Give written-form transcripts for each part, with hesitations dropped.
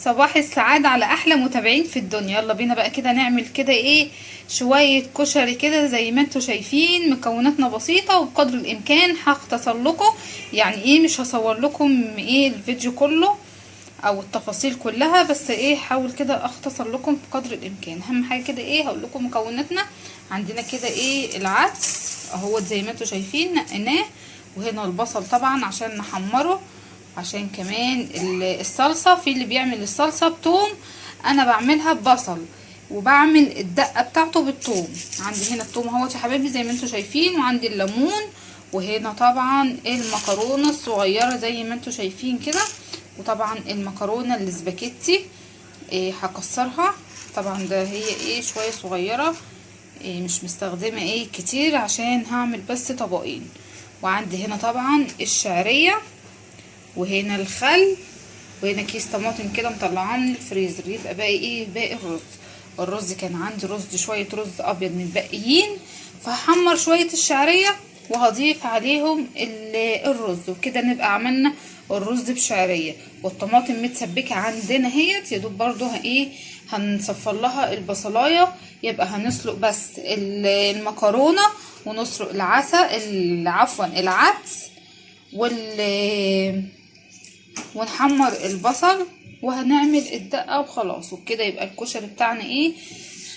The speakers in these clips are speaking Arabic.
صباح السعادة على احلى متابعين في الدنيا. يلا بينا بقى كده نعمل كده ايه شوية كشري كده زي ما انتوا شايفين. مكوناتنا بسيطة وبقدر الامكان هختصر لكم، يعني ايه مش هصور لكم ايه الفيديو كله او التفاصيل كلها، بس ايه حاول كده اختصر لكم بقدر الامكان. اهم حاجة كده ايه هقول لكم مكوناتنا. عندنا كده ايه العدس اهو زي ما انتوا شايفين نقناه، وهنا البصل طبعا عشان نحمره، عشان كمان الصلصة في اللي بيعمل الصلصة بتوم، انا بعملها ببصل وبعمل الدقة بتاعته بالثوم. عندي هنا الثوم اهوت يا حبايبي زي ما انتوا شايفين، وعندي الليمون، وهنا طبعا المكرونة الصغيرة زي ما انتوا شايفين كده، وطبعا المكرونة الاسباجيتي إيه هكسرها طبعا، ده هي ايه شوية صغيرة إيه مش مستخدمة ايه كتير عشان هعمل بس طبقين. وعندي هنا طبعا الشعرية، وهنا الخل، وهنا كيس طماطم كده مطلعاه من الفريزر. يبقى باقي ايه باقي الرز كان عندي شويه رز ابيض متبقيين، فهحمر شويه الشعريه وهضيف عليهم الرز، وكده نبقى عملنا الرز بشعريه. والطماطم متسبكه عندنا اهيت يا دوب برضو ايه هنصفر لها البصلايه. يبقى هنسلق بس المكرونه ونسلق عفوا العدس ونحمر البصل وهنعمل الدقه وخلاص، وبكده يبقى الكشري بتاعنا ايه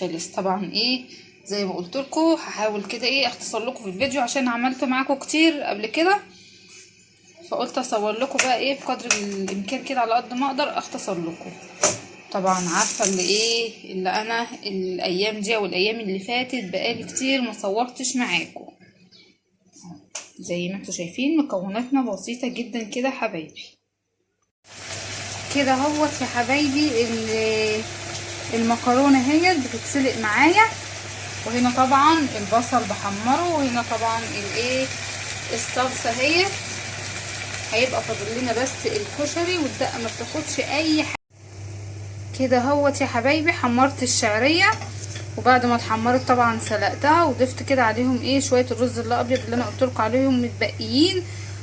خلص. طبعا ايه زي ما قلت لكم هحاول كده ايه اختصر لكم في الفيديو عشان عملته معاكم كتير قبل كده، فقلت اصور لكم بقى ايه بقدر الامكان كده على قد ما اقدر اختصر لكم. طبعا عارفه اللي انا الايام دي والايام اللي فاتت بقالي كتير ما صورتش معاكم. زي ما انتوا شايفين مكوناتنا بسيطه جدا كده حبايبي. كده اهوت يا حبايبي المكرونه هي بتتسلق معايا، وهنا طبعا البصل بحمره، وهنا طبعا الايه الصلصه هي هيبقى فاضل لنا بس الكشري، والدقه ما بتاخدش اي حاجه. كده اهوت يا حبايبي حمرت الشعريه، وبعد ما اتحمرت طبعا سلقتها وضفت كده عليهم ايه شويه الرز الابيض اللي انا قلت لكم عليهم متبقيين.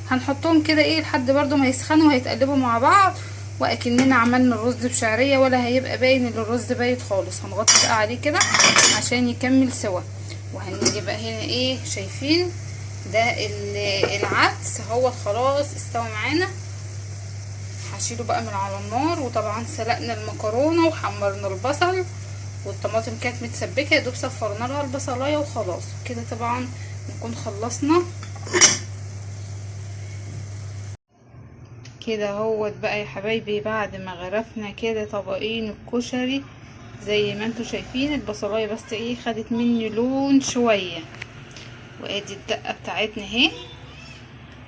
هنحطهم كده ايه لحد برضو ما يسخنوا وهيتقلبوا مع بعض، واكننا عملنا الرز بشعريه ولا هيبقى باين ان الرز بايت خالص. هنغطي بقى عليه كده عشان يكمل سوا. وهنيجي بقى هنا ايه شايفين ده العدس هو خلاص استوى معانا، هشيله بقى من على النار. وطبعا سلقنا المكرونه وحمرنا البصل، والطماطم كانت متسبكه يا دوب صفرنا لها البصلايه وخلاص كده طبعا نكون خلصنا. كده اهوت بقى يا حبايبي بعد ما غرفنا كده طبقين الكشري زي ما انتوا شايفين، البصلايه بس ايه خدت مني لون شويه، وادي الدقه بتاعتنا اهي،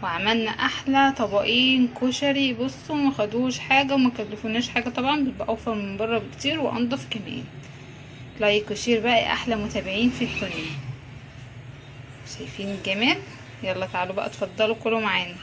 وعملنا احلى طبقين كشري. بصوا ما خدوش حاجه وما كلفوناش حاجه، طبعا بيبقى اوفر من بره بكتير وانضف كمان. لايك وشير بقى احلى متابعين في الدنيا. شايفين الجمال؟ يلا تعالوا بقى اتفضلوا كلوا معانا.